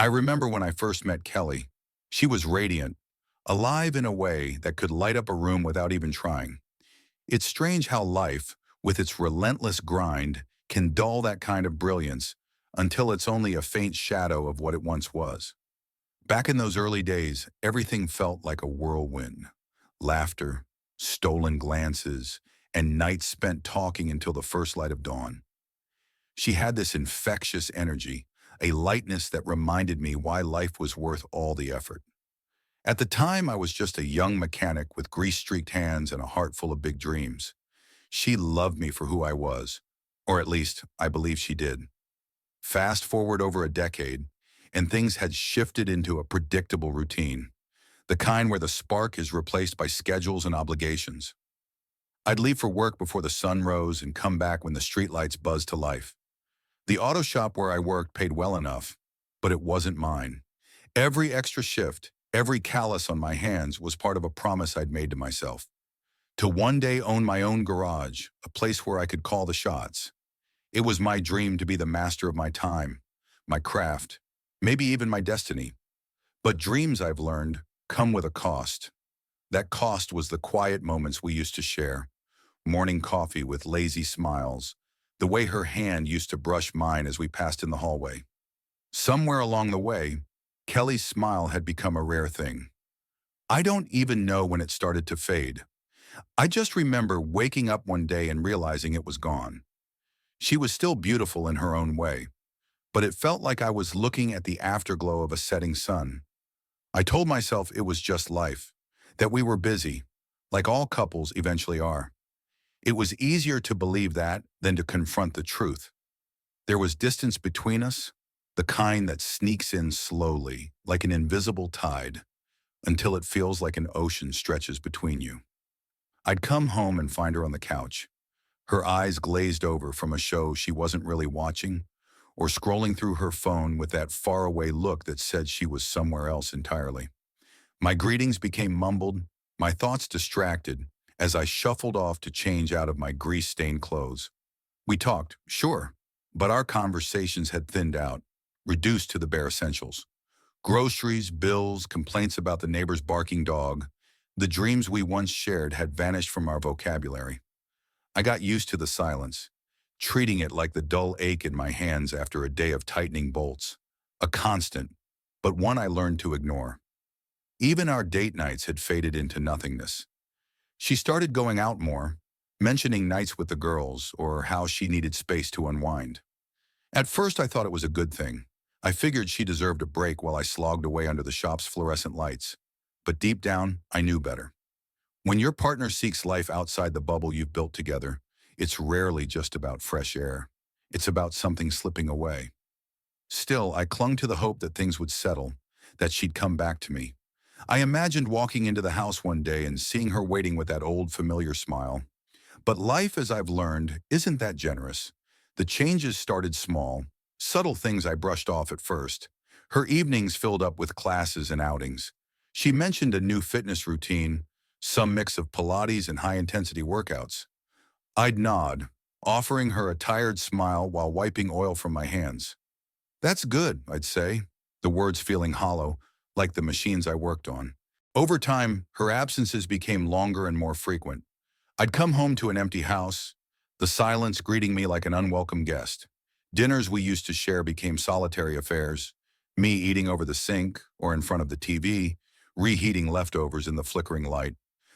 I remember when I first met Kelly. She was radiant, alive in a way that could light up a room without even trying. It's strange how life, with its relentless grind, can dull that kind of brilliance until it's only a faint shadow of what it once was. Back in those early days, everything felt like a whirlwind. Laughter, stolen glances, and nights spent talking until the first light of dawn. She had this infectious energy, a lightness that reminded me why life was worth all the effort. At the time, I was just a young mechanic with grease-streaked hands and a heart full of big dreams. She loved me for who I was, or at least I believe she did. Fast forward over a decade, and things had shifted into a predictable routine, the kind where the spark is replaced by schedules and obligations. I'd leave for work before the sun rose and come back when the streetlights buzzed to life. The auto shop where I worked paid well enough, but it wasn't mine. Every extra shift, every callus on my hands was part of a promise I'd made to myself. To one day own my own garage, a place where I could call the shots. It was my dream to be the master of my time, my craft, maybe even my destiny. But dreams, I've learned, come with a cost. That cost was the quiet moments we used to share. Morning coffee with lazy smiles, the way her hand used to brush mine as we passed in the hallway. Somewhere along the way, Kelly's smile had become a rare thing. I don't even know when it started to fade. I just remember waking up one day and realizing it was gone. She was still beautiful in her own way, but it felt like I was looking at the afterglow of a setting sun. I told myself it was just life, that we were busy, like all couples eventually are. It was easier to believe that than to confront the truth. There was distance between us, the kind that sneaks in slowly, like an invisible tide, until it feels like an ocean stretches between you. I'd come home and find her on the couch, her eyes glazed over from a show she wasn't really watching, or scrolling through her phone with that faraway look that said she was somewhere else entirely. My greetings became mumbled, my thoughts distracted, as I shuffled off to change out of my grease-stained clothes. We talked, sure, but our conversations had thinned out, reduced to the bare essentials. Groceries, bills, complaints about the neighbor's barking dog. The dreams we once shared had vanished from our vocabulary. I got used to the silence, treating it like the dull ache in my hands after a day of tightening bolts. A constant, but one I learned to ignore. Even our date nights had faded into nothingness. She started going out more, mentioning nights with the girls or how she needed space to unwind. At first, I thought it was a good thing. I figured she deserved a break while I slogged away under the shop's fluorescent lights. But deep down, I knew better. When your partner seeks life outside the bubble you've built together, it's rarely just about fresh air. It's about something slipping away. Still, I clung to the hope that things would settle, that she'd come back to me. I imagined walking into the house one day and seeing her waiting with that old familiar smile. But life, as I've learned, isn't that generous. The changes started small, subtle things I brushed off at first. Her evenings filled up with classes and outings. She mentioned a new fitness routine, some mix of Pilates and high-intensity workouts. I'd nod, offering her a tired smile while wiping oil from my hands. That's good, I'd say, the words feeling hollow, like the machines I worked on. Over time, her absences became longer and more frequent. I'd come home to an empty house, the silence greeting me like an unwelcome guest. Dinners we used to share became solitary affairs, me eating over the sink or in front of the TV, reheating leftovers in the flickering light.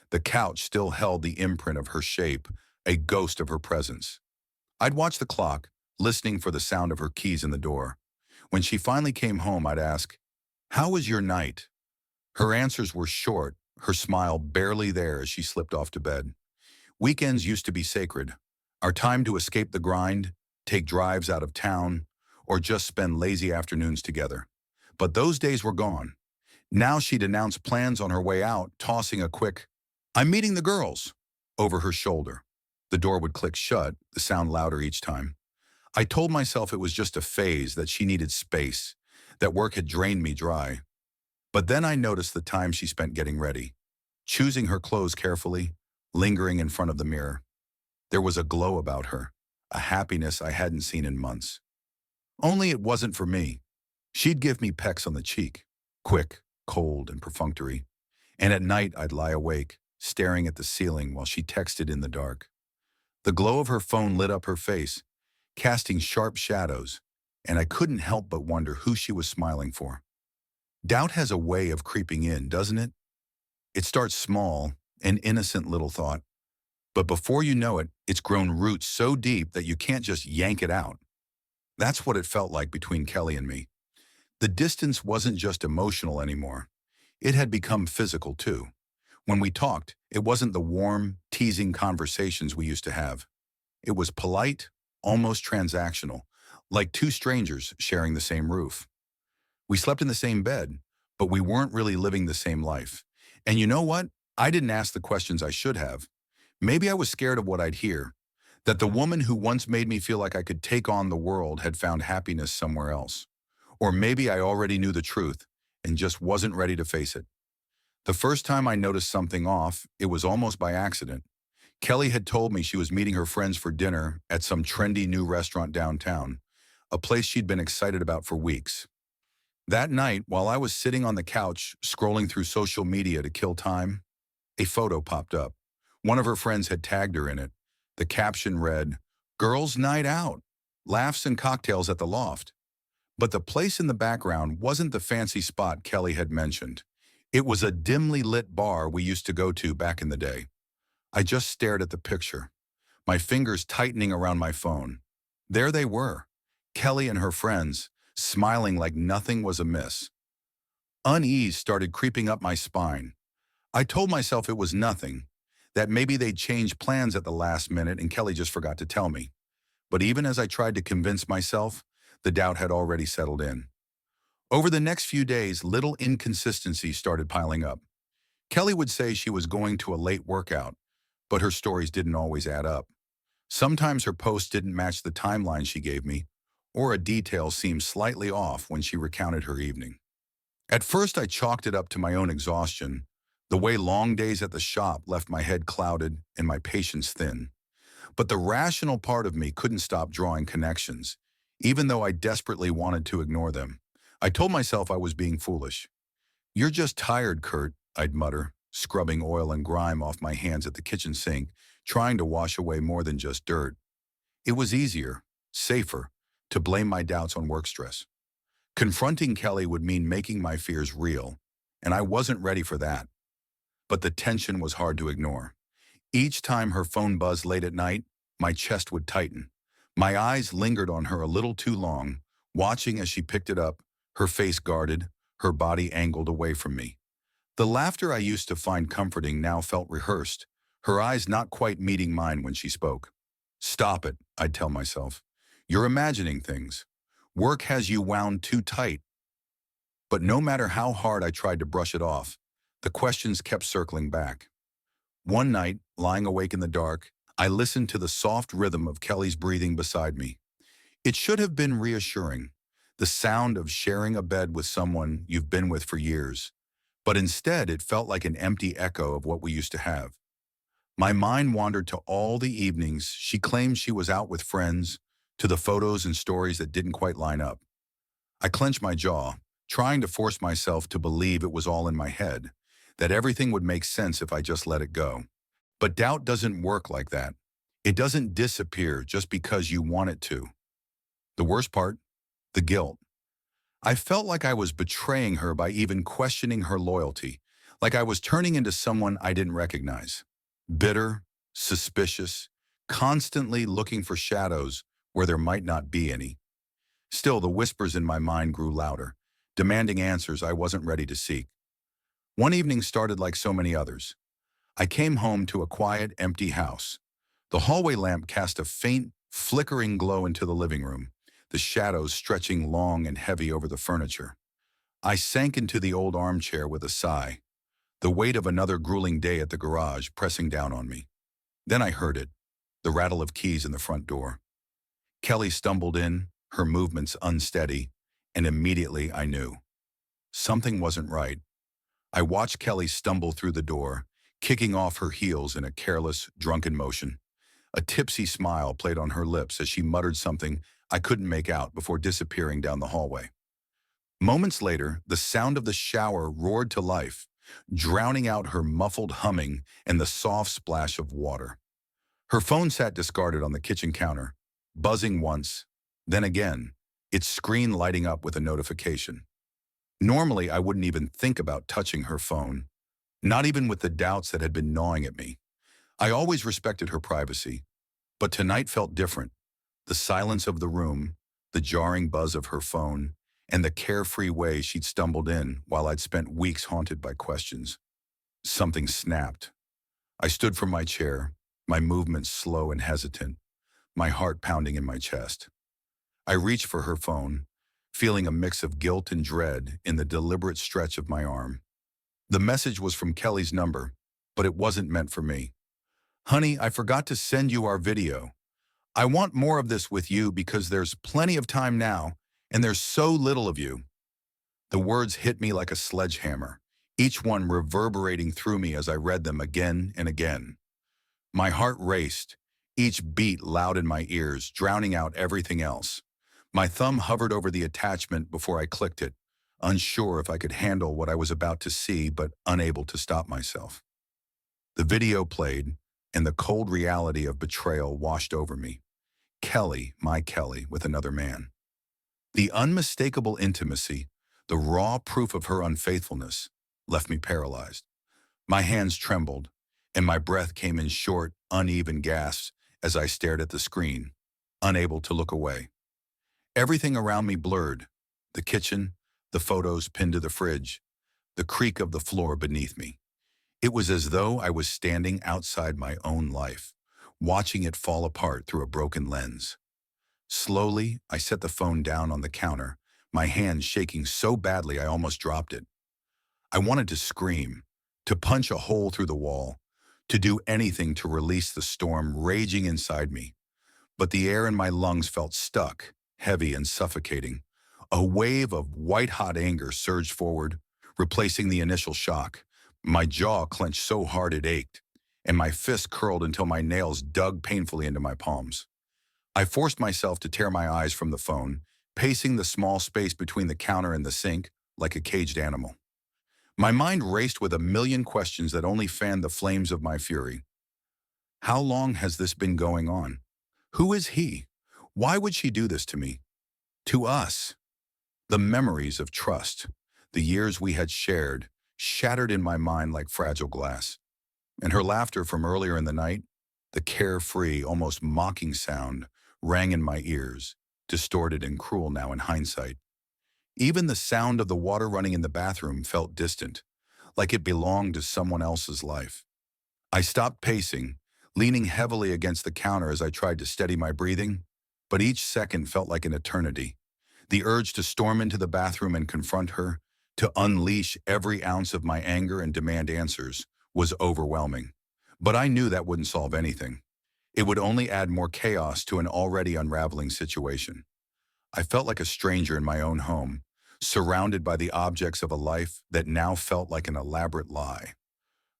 The couch still held the imprint of her shape, a ghost of her presence. I'd watch the clock, listening for the sound of her keys in the door. When she finally came home, I'd ask, "How was your night?" Her answers were short, her smile barely there as she slipped off to bed. Weekends used to be sacred, our time to escape the grind, take drives out of town, or just spend lazy afternoons together. But those days were gone. Now she'd announce plans on her way out, tossing a quick, "I'm meeting the girls," over her shoulder. The door would click shut, the sound louder each time. I told myself it was just a phase, that she needed space, that work had drained me dry. But then I noticed the time she spent getting ready, choosing her clothes carefully, lingering in front of the mirror. There was a glow about her, a happiness I hadn't seen in months. Only it wasn't for me. She'd give me pecks on the cheek, quick, cold, and perfunctory. And at night, I'd lie awake, staring at the ceiling while she texted in the dark. The glow of her phone lit up her face, casting sharp shadows, and I couldn't help but wonder who she was smiling for. Doubt has a way of creeping in, doesn't it? It starts small, an innocent little thought, but before you know it, it's grown roots so deep that you can't just yank it out. That's what it felt like between Kelly and me. The distance wasn't just emotional anymore. It had become physical too. When we talked, it wasn't the warm, teasing conversations we used to have. It was polite, almost transactional, like two strangers sharing the same roof. We slept in the same bed, but we weren't really living the same life. And you know what? I didn't ask the questions I should have. Maybe I was scared of what I'd hear, that the woman who once made me feel like I could take on the world had found happiness somewhere else. Or maybe I already knew the truth and just wasn't ready to face it. The first time I noticed something off, it was almost by accident. Kelly had told me she was meeting her friends for dinner at some trendy new restaurant downtown, a place she'd been excited about for weeks. That night, while I was sitting on the couch scrolling through social media to kill time, a photo popped up. One of her friends had tagged her in it. The caption read, "Girls' Night Out, Laughs and Cocktails at the Loft." But the place in the background wasn't the fancy spot Kelly had mentioned. It was a dimly lit bar we used to go to back in the day. I just stared at the picture, my fingers tightening around my phone. There they were, Kelly and her friends, smiling like nothing was amiss. Unease started creeping up my spine. I told myself it was nothing, that maybe they'd changed plans at the last minute and Kelly just forgot to tell me. But even as I tried to convince myself, the doubt had already settled in. Over the next few days, little inconsistencies started piling up. Kelly would say she was going to a late workout, but her stories didn't always add up. Sometimes her posts didn't match the timeline she gave me, or a detail seemed slightly off when she recounted her evening. At first, I chalked it up to my own exhaustion, the way long days at the shop left my head clouded and my patience thin. But the rational part of me couldn't stop drawing connections, even though I desperately wanted to ignore them. I told myself I was being foolish. "You're just tired, Kurt," I'd mutter, scrubbing oil and grime off my hands at the kitchen sink, trying to wash away more than just dirt. It was easier, safer, to blame my doubts on work stress. Confronting Kelly would mean making my fears real, and I wasn't ready for that. But the tension was hard to ignore. Each time her phone buzzed late at night, my chest would tighten. My eyes lingered on her a little too long, watching as she picked it up, her face guarded, her body angled away from me. The laughter I used to find comforting now felt rehearsed, her eyes not quite meeting mine when she spoke. "Stop it," I'd tell myself. "You're imagining things. Work has you wound too tight." But no matter how hard I tried to brush it off, the questions kept circling back. One night, lying awake in the dark, I listened to the soft rhythm of Kelly's breathing beside me. It should have been reassuring, the sound of sharing a bed with someone you've been with for years. But instead, it felt like an empty echo of what we used to have. My mind wandered to all the evenings she claimed she was out with friends, to the photos and stories that didn't quite line up. I clenched my jaw, trying to force myself to believe it was all in my head, that everything would make sense if I just let it go. But doubt doesn't work like that. It doesn't disappear just because you want it to. The worst part? The guilt. I felt like I was betraying her by even questioning her loyalty, like I was turning into someone I didn't recognize. Bitter, suspicious, constantly looking for shadows where there might not be any. Still, the whispers in my mind grew louder, demanding answers I wasn't ready to seek. One evening started like so many others. I came home to a quiet, empty house. The hallway lamp cast a faint, flickering glow into the living room, the shadows stretching long and heavy over the furniture. I sank into the old armchair with a sigh, the weight of another grueling day at the garage pressing down on me. Then I heard it, the rattle of keys in the front door. Kelly stumbled in, her movements unsteady, and immediately I knew. Something wasn't right. I watched Kelly stumble through the door, kicking off her heels in a careless, drunken motion. A tipsy smile played on her lips as she muttered something I couldn't make out before disappearing down the hallway. Moments later, the sound of the shower roared to life, drowning out her muffled humming and the soft splash of water. Her phone sat discarded on the kitchen counter, buzzing once, then again, its screen lighting up with a notification. Normally, I wouldn't even think about touching her phone, not even with the doubts that had been gnawing at me. I always respected her privacy, but tonight felt different. The silence of the room, the jarring buzz of her phone, and the carefree way she'd stumbled in while I'd spent weeks haunted by questions. Something snapped. I stood from my chair, my movements slow and hesitant, my heart pounding in my chest. I reached for her phone, feeling a mix of guilt and dread in the deliberate stretch of my arm. The message was from Kelly's number, but it wasn't meant for me. "Honey, I forgot to send you our video. I want more of this with you because there's plenty of time now, and there's so little of you." The words hit me like a sledgehammer, each one reverberating through me as I read them again and again. My heart raced, each beat loud in my ears, drowning out everything else. My thumb hovered over the attachment before I clicked it, unsure if I could handle what I was about to see, but unable to stop myself. The video played, and the cold reality of betrayal washed over me. Kelly, my Kelly, with another man. The unmistakable intimacy, the raw proof of her unfaithfulness, left me paralyzed. My hands trembled, and my breath came in short, uneven gasps as I stared at the screen, unable to look away. Everything around me blurred, the kitchen, the photos pinned to the fridge, the creak of the floor beneath me. It was as though I was standing outside my own life, watching it fall apart through a broken lens. Slowly, I set the phone down on the counter, my hands shaking so badly I almost dropped it. I wanted to scream, to punch a hole through the wall, to do anything to release the storm raging inside me. But the air in my lungs felt stuck, heavy and suffocating. A wave of white-hot anger surged forward, replacing the initial shock. My jaw clenched so hard it ached, and my fist curled until my nails dug painfully into my palms. I forced myself to tear my eyes from the phone, pacing the small space between the counter and the sink like a caged animal. My mind raced with a million questions that only fanned the flames of my fury. How long has this been going on? Who is he? Why would she do this to me? To us? The memories of trust, the years we had shared, shattered in my mind like fragile glass. And her laughter from earlier in the night, the carefree, almost mocking sound, rang in my ears, distorted and cruel now in hindsight. Even the sound of the water running in the bathroom felt distant, like it belonged to someone else's life. I stopped pacing, leaning heavily against the counter as I tried to steady my breathing, but each second felt like an eternity. The urge to storm into the bathroom and confront her, to unleash every ounce of my anger and demand answers, was overwhelming. But I knew that wouldn't solve anything. It would only add more chaos to an already unraveling situation. I felt like a stranger in my own home, surrounded by the objects of a life that now felt like an elaborate lie.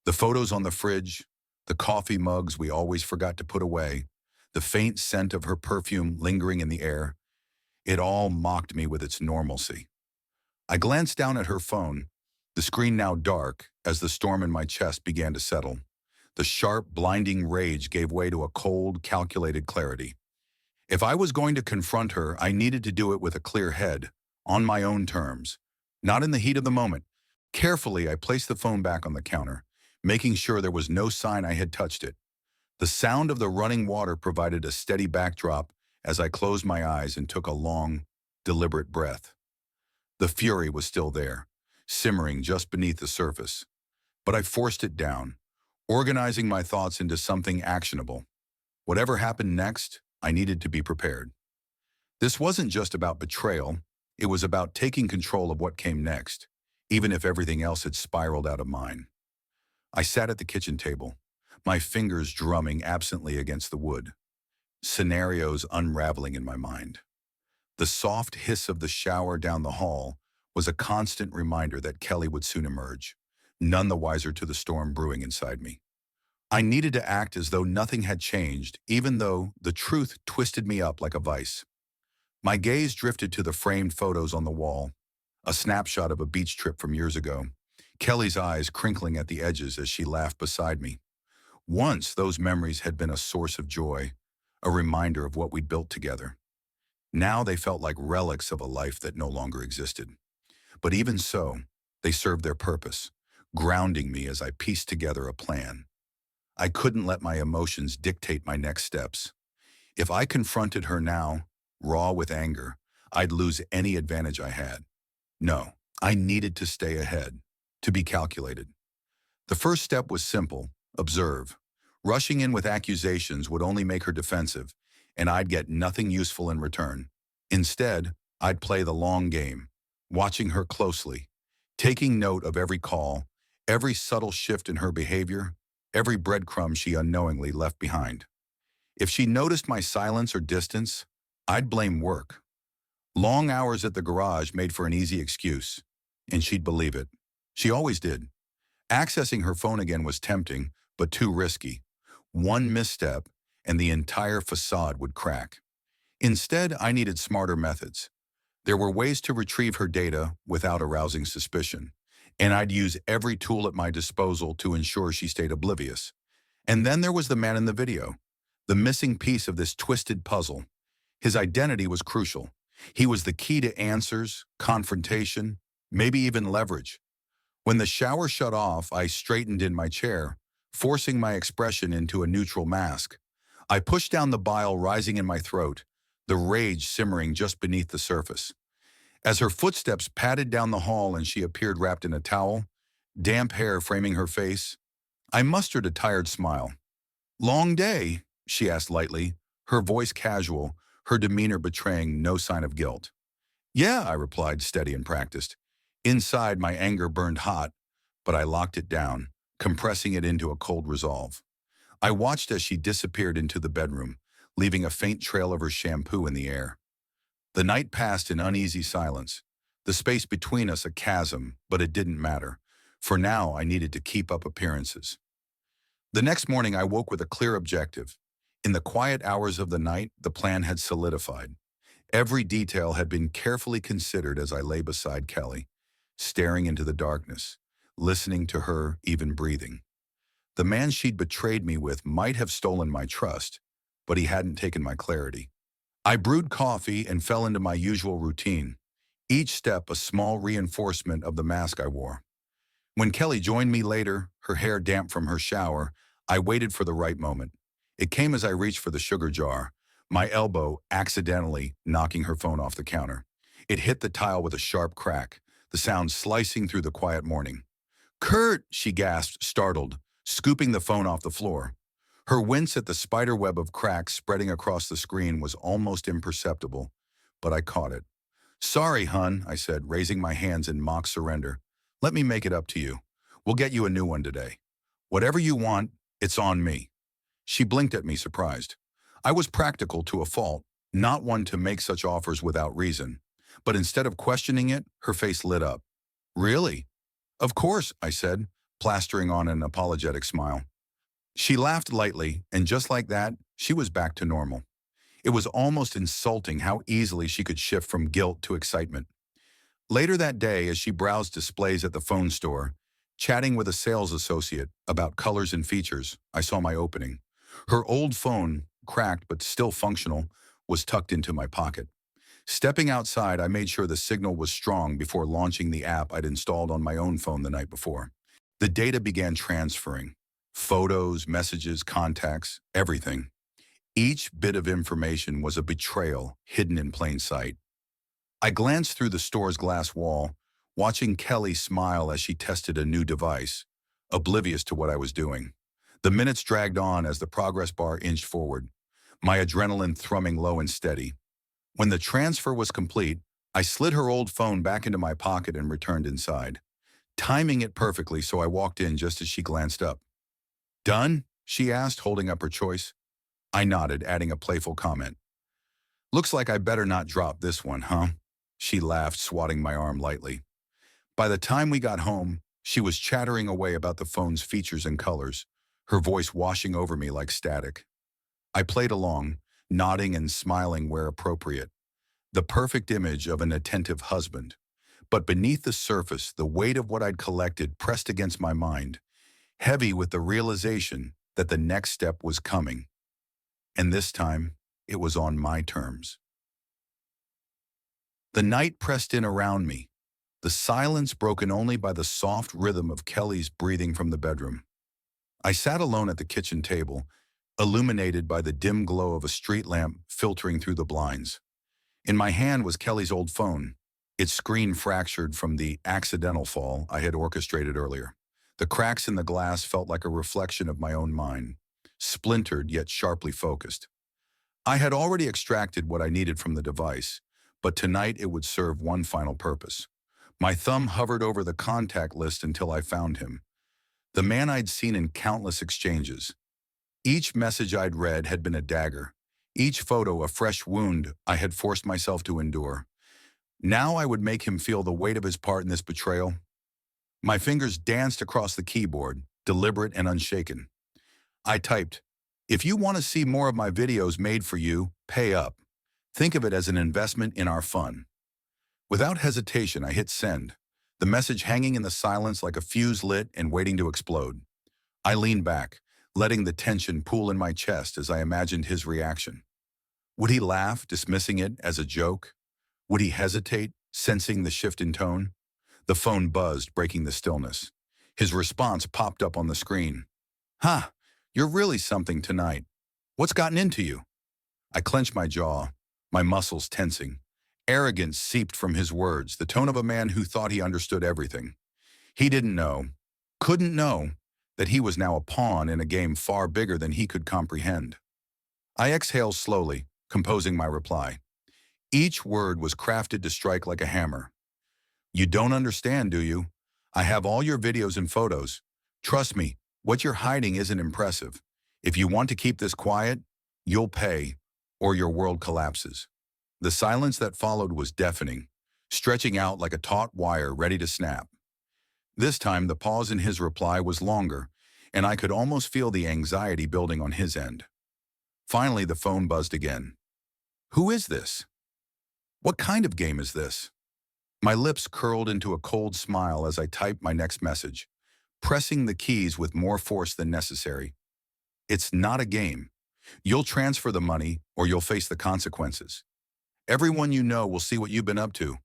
The photos on the fridge, the coffee mugs we always forgot to put away, the faint scent of her perfume lingering in the air, it all mocked me with its normalcy. I glanced down at her phone, the screen now dark as the storm in my chest began to settle. The sharp, blinding rage gave way to a cold, calculated clarity. If I was going to confront her, I needed to do it with a clear head, on my own terms, not in the heat of the moment. Carefully, I placed the phone back on the counter, making sure there was no sign I had touched it. The sound of the running water provided a steady backdrop as I closed my eyes and took a long, deliberate breath. The fury was still there, simmering just beneath the surface. But I forced it down, organizing my thoughts into something actionable. Whatever happened next, I needed to be prepared. This wasn't just about betrayal, it was about taking control of what came next, even if everything else had spiraled out of mine. I sat at the kitchen table, my fingers drumming absently against the wood, scenarios unraveling in my mind. The soft hiss of the shower down the hall was a constant reminder that Kelly would soon emerge, none the wiser to the storm brewing inside me. I needed to act as though nothing had changed, even though the truth twisted me up like a vice. My gaze drifted to the framed photos on the wall, a snapshot of a beach trip from years ago, Kelly's eyes crinkling at the edges as she laughed beside me. Once, those memories had been a source of joy, a reminder of what we'd built together. Now they felt like relics of a life that no longer existed. But even so, they served their purpose, grounding me as I pieced together a plan. I couldn't let my emotions dictate my next steps. If I confronted her now, raw with anger, I'd lose any advantage I had. No, I needed to stay ahead, to be calculated. The first step was simple: observe. Rushing in with accusations would only make her defensive, and I'd get nothing useful in return. Instead, I'd play the long game, watching her closely, taking note of every call, every subtle shift in her behavior, every breadcrumb she unknowingly left behind. If she noticed my silence or distance, I'd blame work. Long hours at the garage made for an easy excuse, and she'd believe it. She always did. Accessing her phone again was tempting, but too risky. One misstep, and the entire facade would crack. Instead, I needed smarter methods. There were ways to retrieve her data without arousing suspicion, and I'd use every tool at my disposal to ensure she stayed oblivious. And then there was the man in the video, the missing piece of this twisted puzzle. His identity was crucial. He was the key to answers, confrontation, maybe even leverage. When the shower shut off, I straightened in my chair, forcing my expression into a neutral mask. I pushed down the bile rising in my throat, the rage simmering just beneath the surface. As her footsteps padded down the hall and she appeared wrapped in a towel, damp hair framing her face, I mustered a tired smile. "Long day?" she asked lightly, her voice casual, her demeanor betraying no sign of guilt. "Yeah," I replied, steady and practiced. Inside, my anger burned hot, but I locked it down, compressing it into a cold resolve. I watched as she disappeared into the bedroom, leaving a faint trail of her shampoo in the air. The night passed in uneasy silence, the space between us a chasm, but it didn't matter. For now, I needed to keep up appearances. The next morning, I woke with a clear objective. In the quiet hours of the night, the plan had solidified. Every detail had been carefully considered as I lay beside Kelly, staring into the darkness, listening to her even breathing. The man she'd betrayed me with might have stolen my trust, but he hadn't taken my clarity. I brewed coffee and fell into my usual routine, each step a small reinforcement of the mask I wore. When Kelly joined me later, her hair damp from her shower, I waited for the right moment. It came as I reached for the sugar jar, my elbow accidentally knocking her phone off the counter. It hit the tile with a sharp crack, the sound slicing through the quiet morning. "Kurt!" she gasped, startled, scooping the phone off the floor. Her wince at the spiderweb of cracks spreading across the screen was almost imperceptible, but I caught it. "Sorry, hun," I said, raising my hands in mock surrender. "Let me make it up to you. We'll get you a new one today. Whatever you want, it's on me." She blinked at me, surprised. I was practical to a fault, not one to make such offers without reason. But instead of questioning it, her face lit up. "Really?" "Of course," I said, plastering on an apologetic smile. She laughed lightly, and just like that, she was back to normal. It was almost insulting how easily she could shift from guilt to excitement. Later that day, as she browsed displays at the phone store, chatting with a sales associate about colors and features, I saw my opening. Her old phone, cracked but still functional, was tucked into my pocket. Stepping outside, I made sure the signal was strong before launching the app I'd installed on my own phone the night before. The data began transferring. Photos, messages, contacts, everything. Each bit of information was a betrayal hidden in plain sight. I glanced through the store's glass wall, watching Kelly smile as she tested a new device, oblivious to what I was doing. The minutes dragged on as the progress bar inched forward, my adrenaline thrumming low and steady. When the transfer was complete, I slid her old phone back into my pocket and returned inside, timing it perfectly so I walked in just as she glanced up. "Done?" she asked, holding up her choice. I nodded, adding a playful comment. "Looks like I better not drop this one, huh?" She laughed, swatting my arm lightly. By the time we got home, she was chattering away about the phone's features and colors, her voice washing over me like static. I played along, nodding and smiling where appropriate. The perfect image of an attentive husband. But beneath the surface, the weight of what I'd collected pressed against my mind, heavy with the realization that the next step was coming. And this time, it was on my terms. The night pressed in around me, the silence broken only by the soft rhythm of Kelly's breathing from the bedroom. I sat alone at the kitchen table, illuminated by the dim glow of a street lamp filtering through the blinds. In my hand was Kelly's old phone, its screen fractured from the accidental fall I had orchestrated earlier. The cracks in the glass felt like a reflection of my own mind, splintered yet sharply focused. I had already extracted what I needed from the device, but tonight it would serve one final purpose. My thumb hovered over the contact list until I found him, the man I'd seen in countless exchanges. Each message I'd read had been a dagger, each photo a fresh wound I had forced myself to endure. Now I would make him feel the weight of his part in this betrayal. My fingers danced across the keyboard, deliberate and unshaken. I typed, "If you want to see more of my videos made for you, pay up. Think of it as an investment in our fun." Without hesitation, I hit send, the message hanging in the silence like a fuse lit and waiting to explode. I leaned back, letting the tension pool in my chest as I imagined his reaction. Would he laugh, dismissing it as a joke? Would he hesitate, sensing the shift in tone? The phone buzzed, breaking the stillness. His response popped up on the screen. "Ha, you're really something tonight. What's gotten into you?" I clenched my jaw, my muscles tensing. Arrogance seeped from his words, the tone of a man who thought he understood everything. He didn't know, couldn't know, that he was now a pawn in a game far bigger than he could comprehend. I exhaled slowly, composing my reply. Each word was crafted to strike like a hammer. "You don't understand, do you? I have all your videos and photos. Trust me, what you're hiding isn't impressive. If you want to keep this quiet, you'll pay, or your world collapses." The silence that followed was deafening, stretching out like a taut wire ready to snap. This time, the pause in his reply was longer, and I could almost feel the anxiety building on his end. Finally, the phone buzzed again. "Who is this? What kind of game is this?" My lips curled into a cold smile as I typed my next message, pressing the keys with more force than necessary. "It's not a game. You'll transfer the money or you'll face the consequences. Everyone you know will see what you've been up to."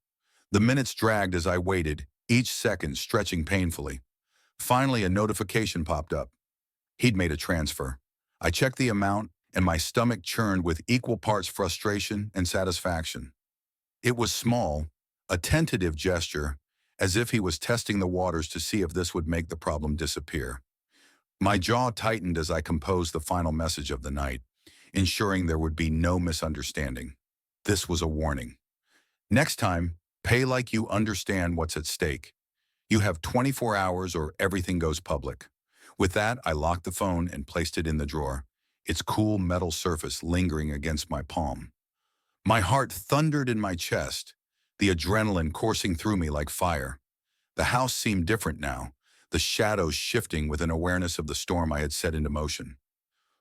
The minutes dragged as I waited, each second stretching painfully. Finally, a notification popped up. He'd made a transfer. I checked the amount, and my stomach churned with equal parts frustration and satisfaction. It was small, a tentative gesture, as if he was testing the waters to see if this would make the problem disappear. My jaw tightened as I composed the final message of the night, ensuring there would be no misunderstanding. This was a warning. Next time, pay like you understand what's at stake. You have 24 hours or everything goes public. With that, I locked the phone and placed it in the drawer, its cool metal surface lingering against my palm. My heart thundered in my chest, the adrenaline coursing through me like fire. The house seemed different now, the shadows shifting with an awareness of the storm I had set into motion.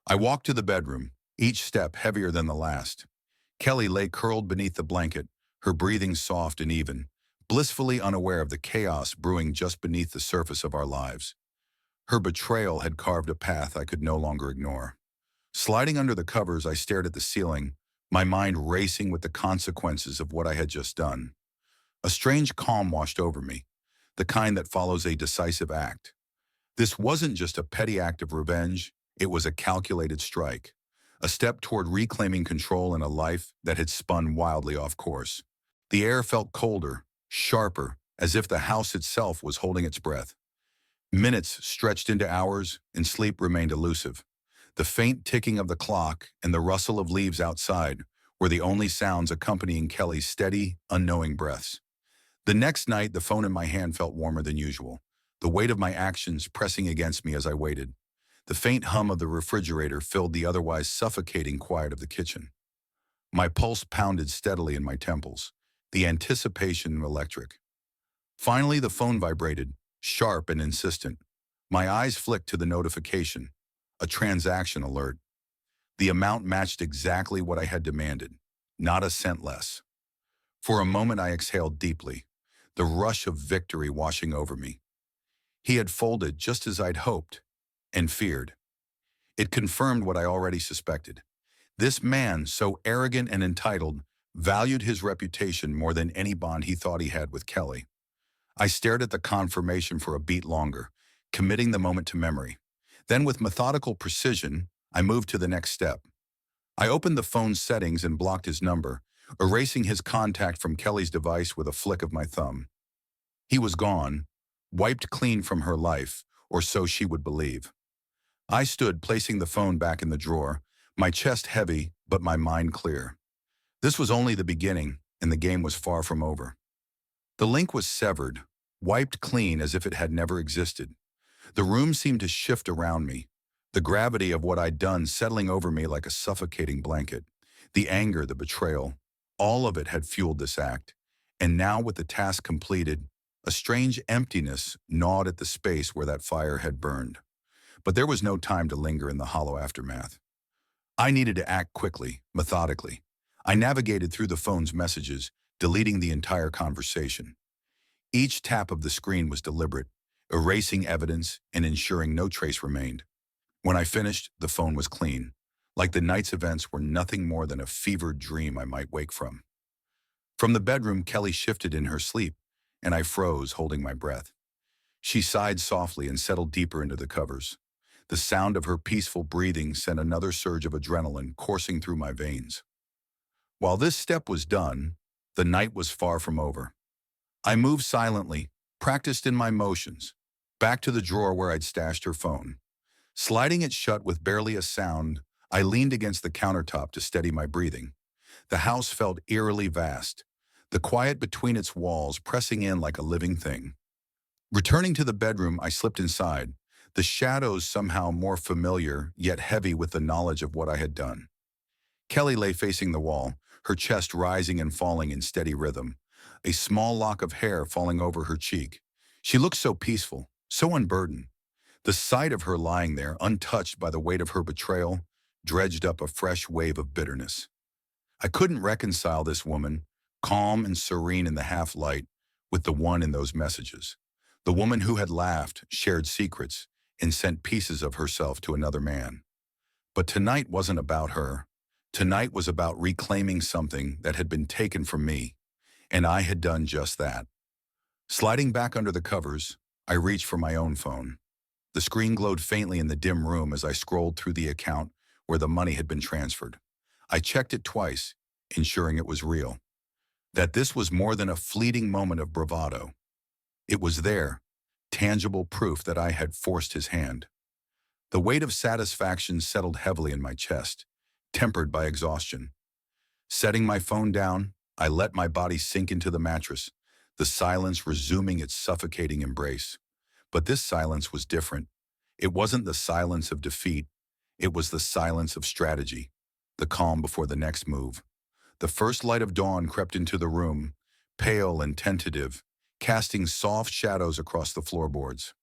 I walked to the bedroom, each step heavier than the last. Kelly lay curled beneath the blanket, her breathing soft and even, blissfully unaware of the chaos brewing just beneath the surface of our lives. Her betrayal had carved a path I could no longer ignore. Sliding under the covers, I stared at the ceiling, my mind racing with the consequences of what I had just done. A strange calm washed over me, the kind that follows a decisive act. This wasn't just a petty act of revenge, it was a calculated strike, a step toward reclaiming control in a life that had spun wildly off course. The air felt colder, sharper, as if the house itself was holding its breath. Minutes stretched into hours, and sleep remained elusive. The faint ticking of the clock and the rustle of leaves outside were the only sounds accompanying Kelly's steady, unknowing breaths. The next night, the phone in my hand felt warmer than usual, the weight of my actions pressing against me as I waited. The faint hum of the refrigerator filled the otherwise suffocating quiet of the kitchen. My pulse pounded steadily in my temples, the anticipation electric. Finally, the phone vibrated, sharp and insistent. My eyes flicked to the notification, a transaction alert. The amount matched exactly what I had demanded, not a cent less. For a moment, I exhaled deeply. the rush of victory washing over me. He had folded just as I'd hoped and feared. It confirmed what I already suspected. This man, so arrogant and entitled, valued his reputation more than any bond he thought he had with Kelly. I stared at the confirmation for a beat longer, committing the moment to memory. Then, with methodical precision, I moved to the next step. I opened the phone's settings and blocked his number, erasing his contact from Kelly's device with a flick of my thumb. He was gone, wiped clean from her life, or so she would believe. I stood, placing the phone back in the drawer, my chest heavy, but my mind clear. This was only the beginning, and the game was far from over. The link was severed, wiped clean as if it had never existed. The room seemed to shift around me, the gravity of what I'd done settling over me like a suffocating blanket. The anger, the betrayal, all of it had fueled this act. And now, with the task completed, a strange emptiness gnawed at the space where that fire had burned. But there was no time to linger in the hollow aftermath. I needed to act quickly, methodically. I navigated through the phone's messages, deleting the entire conversation. Each tap of the screen was deliberate, erasing evidence and ensuring no trace remained. When I finished, the phone was clean, like the night's events were nothing more than a fevered dream I might wake from. From the bedroom, Kelly shifted in her sleep, and I froze, holding my breath. She sighed softly and settled deeper into the covers. The sound of her peaceful breathing sent another surge of adrenaline coursing through my veins. While this step was done, the night was far from over. I moved silently, practiced in my motions, back to the drawer where I'd stashed her phone. Sliding it shut with barely a sound, I leaned against the countertop to steady my breathing. The house felt eerily vast, the quiet between its walls pressing in like a living thing. Returning to the bedroom, I slipped inside, the shadows somehow more familiar, yet heavy with the knowledge of what I had done. Kelly lay facing the wall, her chest rising and falling in steady rhythm, a small lock of hair falling over her cheek. She looked so peaceful, so unburdened. The sight of her lying there, untouched by the weight of her betrayal, dredged up a fresh wave of bitterness. I couldn't reconcile this woman, calm and serene in the half-light, with the one in those messages. The woman who had laughed, shared secrets, and sent pieces of herself to another man. But tonight wasn't about her. Tonight was about reclaiming something that had been taken from me, and I had done just that. Sliding back under the covers, I reached for my own phone. The screen glowed faintly in the dim room as I scrolled through the account where the money had been transferred. I checked it twice, ensuring it was real. That this was more than a fleeting moment of bravado. It was there, tangible proof that I had forced his hand. The weight of satisfaction settled heavily in my chest, tempered by exhaustion. Setting my phone down, I let my body sink into the mattress, the silence resuming its suffocating embrace. But this silence was different. It wasn't the silence of defeat. It was the silence of strategy, the calm before the next move. The first light of dawn crept into the room, pale and tentative, casting soft shadows across the floorboards.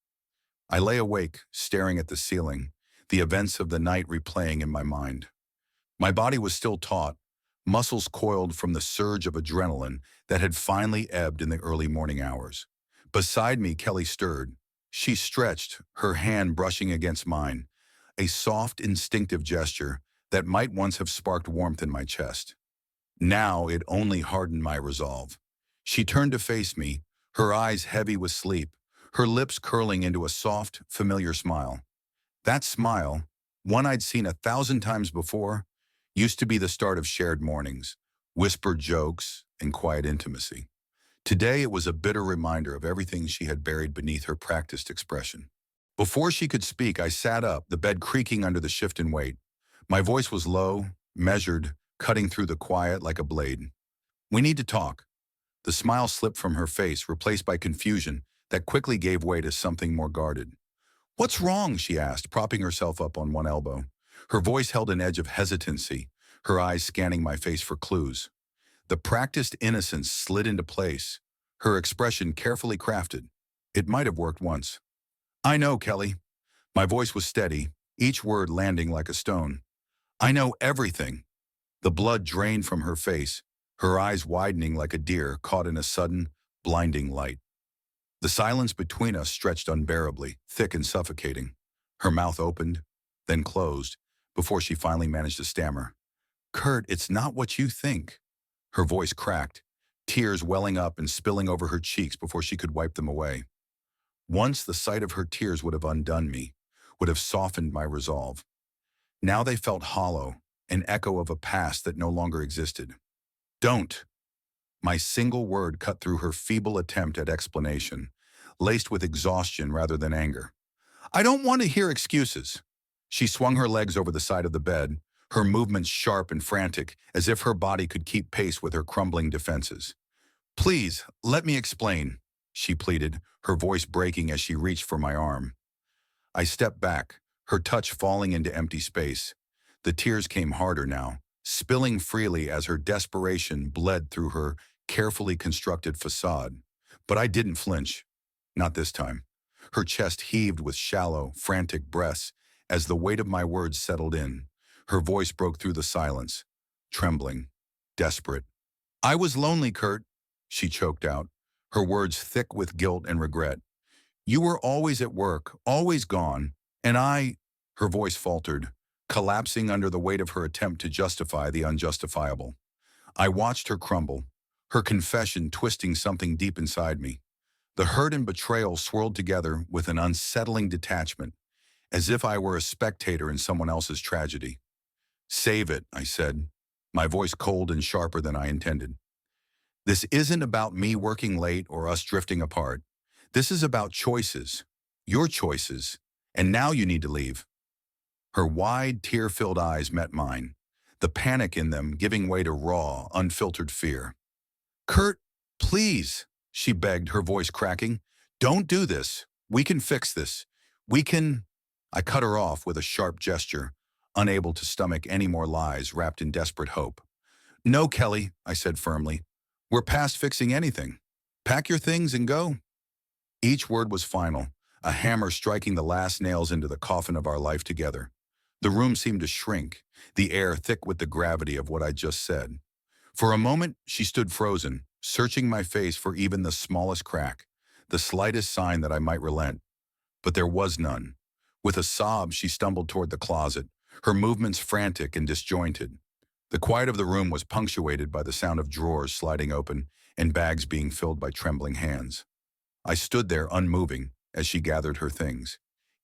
I lay awake, staring at the ceiling, the events of the night replaying in my mind. My body was still taut, muscles coiled from the surge of adrenaline that had finally ebbed in the early morning hours. Beside me, Kelly stirred. She stretched, her hand brushing against mine, a soft, instinctive gesture that might once have sparked warmth in my chest. Now it only hardened my resolve. She turned to face me, her eyes heavy with sleep, her lips curling into a soft, familiar smile. That smile, one I'd seen 1,000 times before, used to be the start of shared mornings, whispered jokes, and quiet intimacy. Today it was a bitter reminder of everything she had buried beneath her practiced expression. Before she could speak, I sat up, the bed creaking under the shift in weight. My voice was low, measured, cutting through the quiet like a blade. "We need to talk." The smile slipped from her face, replaced by confusion that quickly gave way to something more guarded. "What's wrong?" she asked, propping herself up on one elbow. Her voice held an edge of hesitancy, her eyes scanning my face for clues. The practiced innocence slid into place, her expression carefully crafted. It might have worked once. "I know, Kelly." My voice was steady, each word landing like a stone. "I know everything." The blood drained from her face, her eyes widening like a deer caught in a sudden, blinding light. The silence between us stretched unbearably, thick and suffocating. Her mouth opened, then closed, before she finally managed to stammer. "Kurt, it's not what you think." Her voice cracked, tears welling up and spilling over her cheeks before she could wipe them away. Once the sight of her tears would have undone me, would have softened my resolve. Now they felt hollow, an echo of a past that no longer existed. "Don't." My single word cut through her feeble attempt at explanation, laced with exhaustion rather than anger. "I don't want to hear excuses." She swung her legs over the side of the bed, her movements sharp and frantic, as if her body could keep pace with her crumbling defenses. "Please, let me explain," she pleaded, her voice breaking as she reached for my arm. I stepped back, her touch falling into empty space. The tears came harder now, spilling freely as her desperation bled through her carefully constructed facade. But I didn't flinch. Not this time. Her chest heaved with shallow, frantic breaths as the weight of my words settled in. Her voice broke through the silence, trembling, desperate. "I was lonely, Kurt," she choked out, her words thick with guilt and regret. "You were always at work, always gone, and I—" Her voice faltered, collapsing under the weight of her attempt to justify the unjustifiable. I watched her crumble, her confession twisting something deep inside me. The hurt and betrayal swirled together with an unsettling detachment, as if I were a spectator in someone else's tragedy. "Save it," I said, my voice cold and sharper than I intended. "This isn't about me working late or us drifting apart. This is about choices, your choices, and now you need to leave." Her wide, tear-filled eyes met mine, the panic in them giving way to raw, unfiltered fear. "Kurt, please," she begged, her voice cracking. "Don't do this. We can fix this. We can—" I cut her off with a sharp gesture, unable to stomach any more lies wrapped in desperate hope. "No, Kelly," I said firmly. "We're past fixing anything. Pack your things and go." Each word was final, a hammer striking the last nails into the coffin of our life together. The room seemed to shrink, the air thick with the gravity of what I just said. For a moment, she stood frozen, searching my face for even the smallest crack, the slightest sign that I might relent. But there was none. With a sob, she stumbled toward the closet, her movements frantic and disjointed. The quiet of the room was punctuated by the sound of drawers sliding open and bags being filled by trembling hands. I stood there unmoving as she gathered her things.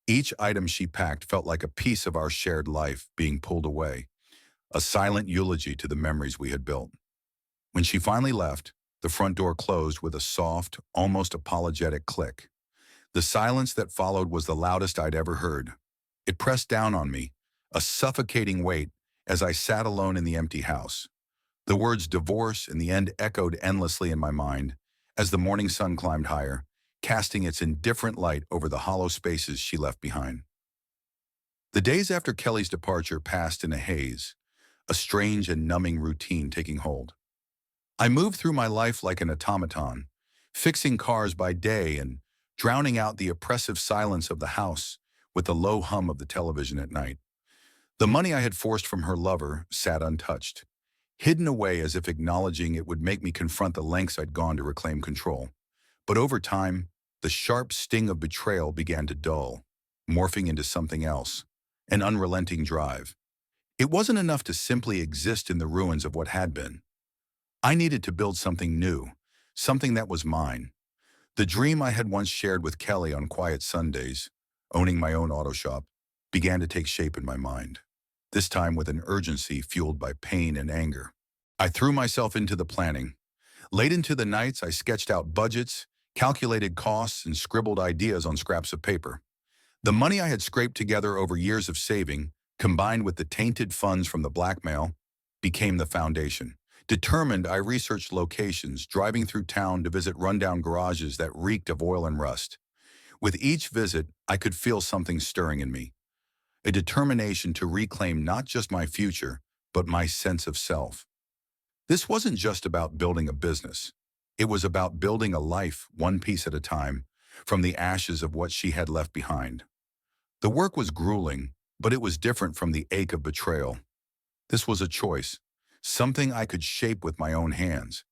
Each item she packed felt like a piece of our shared life being pulled away, a silent eulogy to the memories we had built. When she finally left, the front door closed with a soft, almost apologetic click. The silence that followed was the loudest I'd ever heard. It pressed down on me, a suffocating weight, as I sat alone in the empty house. The words divorce and the end echoed endlessly in my mind as the morning sun climbed higher, casting its indifferent light over the hollow spaces she left behind. The days after Kelly's departure passed in a haze, a strange and numbing routine taking hold. I moved through my life like an automaton, fixing cars by day and drowning out the oppressive silence of the house with the low hum of the television at night. The money I had forced from her lover sat untouched, hidden away as if acknowledging it would make me confront the lengths I'd gone to reclaim control. But over time, the sharp sting of betrayal began to dull, morphing into something else, an unrelenting drive. It wasn't enough to simply exist in the ruins of what had been. I needed to build something new, something that was mine. The dream I had once shared with Kelly on quiet Sundays, owning my own auto shop, began to take shape in my mind, this time with an urgency fueled by pain and anger. I threw myself into the planning. Late into the nights, I sketched out budgets, calculated costs, and scribbled ideas on scraps of paper. The money I had scraped together over years of saving, combined with the tainted funds from the blackmail, became the foundation. Determined, I researched locations, driving through town to visit rundown garages that reeked of oil and rust. With each visit, I could feel something stirring in me, a determination to reclaim not just my future, but my sense of self. This wasn't just about building a business. It was about building a life one piece at a time, from the ashes of what she had left behind. The work was grueling, but it was different from the ache of betrayal. This was a choice, something I could shape with my own hands.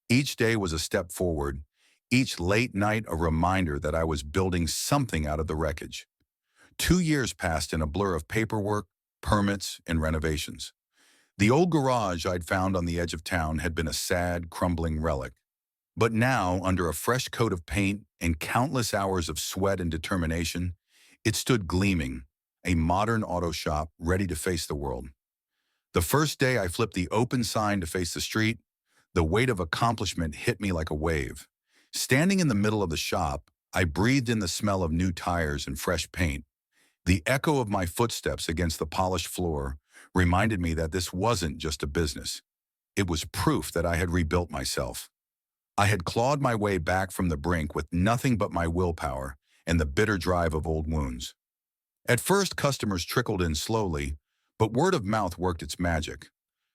Each day was a step forward, each late night a reminder that I was building something out of the wreckage. 2 years passed in a blur of paperwork, permits, and renovations. The old garage I'd found on the edge of town had been a sad, crumbling relic. But now, under a fresh coat of paint and countless hours of sweat and determination, it stood gleaming, a modern auto shop ready to face the world. The first day I flipped the open sign to face the street, the weight of accomplishment hit me like a wave. Standing in the middle of the shop, I breathed in the smell of new tires and fresh paint. The echo of my footsteps against the polished floor reminded me that this wasn't just a business. It was proof that I had rebuilt myself. I had clawed my way back from the brink with nothing but my willpower and the bitter drive of old wounds. At first, customers trickled in slowly, but word of mouth worked its magic.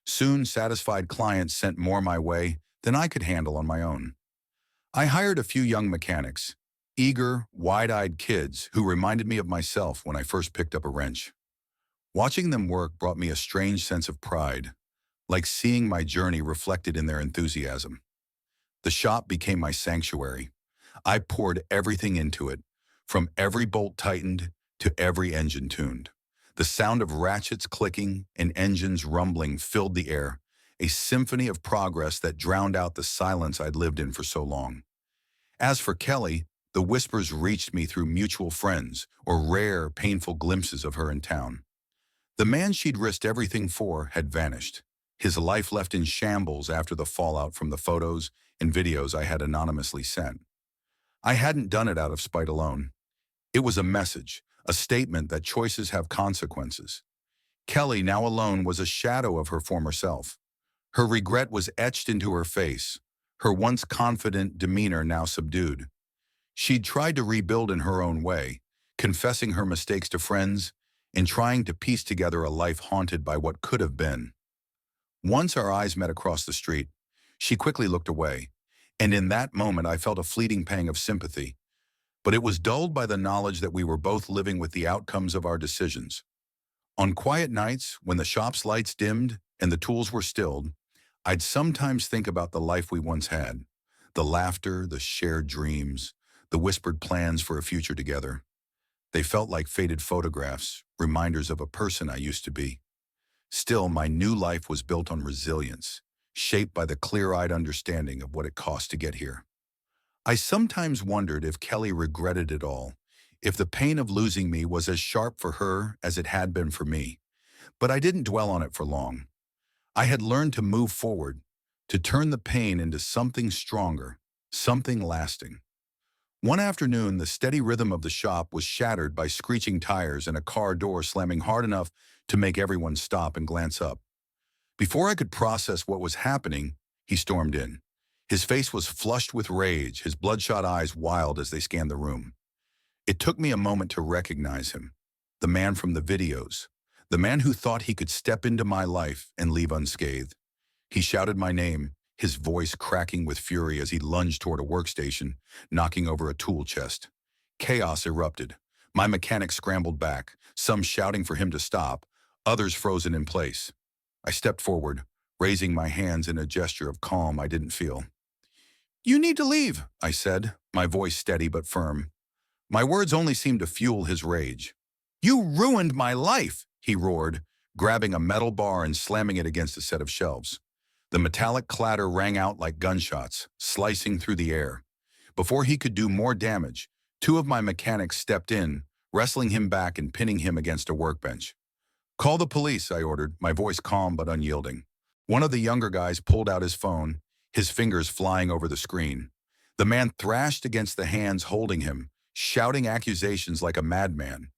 Soon, satisfied clients sent more my way than I could handle on my own. I hired a few young mechanics, eager, wide-eyed kids who reminded me of myself when I first picked up a wrench. Watching them work brought me a strange sense of pride, like seeing my journey reflected in their enthusiasm. The shop became my sanctuary. I poured everything into it, from every bolt tightened to every engine tuned. The sound of ratchets clicking and engines rumbling filled the air, a symphony of progress that drowned out the silence I'd lived in for so long. As for Kelly, the whispers reached me through mutual friends or rare, painful glimpses of her in town. The man she'd risked everything for had vanished, his life left in shambles after the fallout from the photos and videos I had anonymously sent. I hadn't done it out of spite alone. It was a message, a statement that choices have consequences. Kelly, now alone, was a shadow of her former self. Her regret was etched into her face, her once confident demeanor now subdued. She'd tried to rebuild in her own way, confessing her mistakes to friends and trying to piece together a life haunted by what could have been. Once our eyes met across the street, she quickly looked away, and in that moment I felt a fleeting pang of sympathy, but it was dulled by the knowledge that we were both living with the outcomes of our decisions. On quiet nights, when the shop's lights dimmed and the tools were stilled, I'd sometimes think about the life we once had, the laughter, the shared dreams, the whispered plans for a future together. They felt like faded photographs, reminders of a person I used to be. Still, my new life was built on resilience, shaped by the clear-eyed understanding of what it cost to get here. I sometimes wondered if Kelly regretted it all, if the pain of losing me was as sharp for her as it had been for me. But I didn't dwell on it for long. I had learned to move forward, to turn the pain into something stronger, something lasting. One afternoon, the steady rhythm of the shop was shattered by screeching tires and a car door slamming hard enough to make everyone stop and glance up. Before I could process what was happening, he stormed in. His face was flushed with rage, his bloodshot eyes wild as they scanned the room. It took me a moment to recognize him, the man from the videos, the man who thought he could step into my life and leave unscathed. He shouted my name, his voice cracking with fury as he lunged toward a workstation, knocking over a tool chest. Chaos erupted. My mechanics scrambled back, some shouting for him to stop, others frozen in place. I stepped forward, raising my hands in a gesture of calm I didn't feel. "You need to leave," I said, my voice steady but firm. My words only seemed to fuel his rage. "You ruined my life," he roared, grabbing a metal bar and slamming it against a set of shelves. The metallic clatter rang out like gunshots, slicing through the air. Before he could do more damage, two of my mechanics stepped in, wrestling him back and pinning him against a workbench. "Call the police," I ordered, my voice calm but unyielding. One of the younger guys pulled out his phone, his fingers flying over the screen. The man thrashed against the hands holding him, shouting accusations like a madman.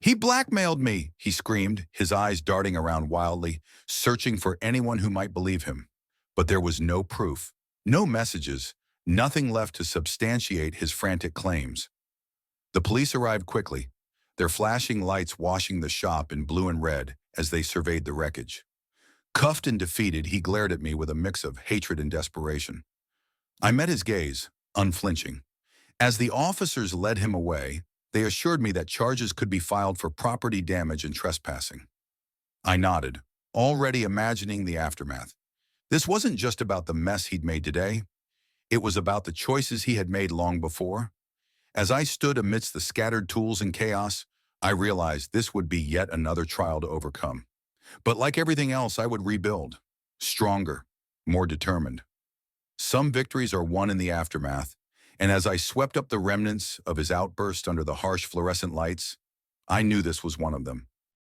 "He blackmailed me," he screamed, his eyes darting around wildly, searching for anyone who might believe him. But there was no proof, no messages, nothing left to substantiate his frantic claims. The police arrived quickly, their flashing lights washing the shop in blue and red as they surveyed the wreckage. Cuffed and defeated, he glared at me with a mix of hatred and desperation. I met his gaze, unflinching. As the officers led him away, they assured me that charges could be filed for property damage and trespassing. I nodded, already imagining the aftermath. This wasn't just about the mess he'd made today. It was about the choices he had made long before. As I stood amidst the scattered tools and chaos, I realized this would be yet another trial to overcome. But like everything else, I would rebuild. Stronger, more determined. Some victories are won in the aftermath, and as I swept up the remnants of his outburst under the harsh fluorescent lights, I knew this was one of them.